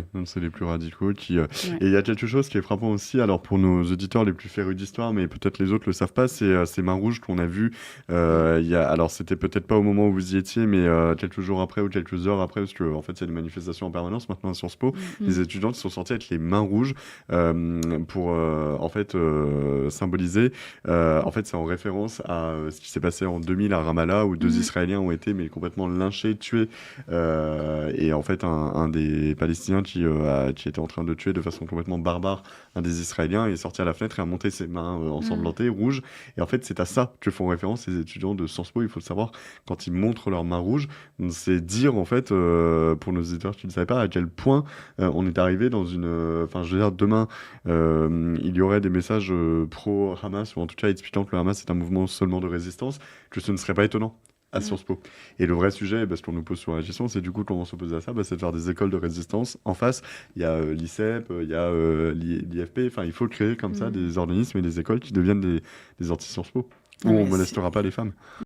Ouais, donc c'est les plus radicaux qui. Ouais. Et il y a quelque chose qui est frappant aussi, alors pour nos auditeurs les plus férus d'histoire, mais peut-être les autres le savent pas, c'est ces mains rouges qu'on a vues. Mm. Alors c'était peut-être pas au moment où vous y étiez, mais quelques jours après ou quelques heures après, parce qu'en fait il y a des manifestations en permanence maintenant à Sciences Po, des Mm. étudiants qui sont sortis avec les mains rouges pour en fait symboliser. En fait c'est en référence à ce qui s'est passé en 2000 à Ramallah où deux Mm. Israéliens ont été mais complètement lynchés, tués et en fait, un des Palestiniens qui était en train de tuer de façon complètement barbare un des Israéliens est sorti à la fenêtre et a monté ses mains Mm. ensanglantées, rouges. Et en fait, c'est à ça que font référence les étudiants de Sciences Po. Il faut le savoir, quand ils montrent leurs mains rouges, c'est dire, en fait, pour nos éditeurs qui ne savaient pas, à quel point on est arrivé dans une... Enfin, je veux dire, demain, il y aurait des messages pro-Hamas, ou en tout cas expliquant que le Hamas est un mouvement seulement de résistance, que ce ne serait pas étonnant à Mm. Sciences Po. Et le vrai sujet, parce qu'on nous pose sur la question, c'est du coup comment s'opposer à ça, c'est de faire des écoles de résistance. En face, il y a l'ICEP, il y a l'IFP, enfin il faut créer comme ça Mm. des organismes et des écoles qui deviennent des anti-Sciences Po, où Non, on mais molestera pas les femmes.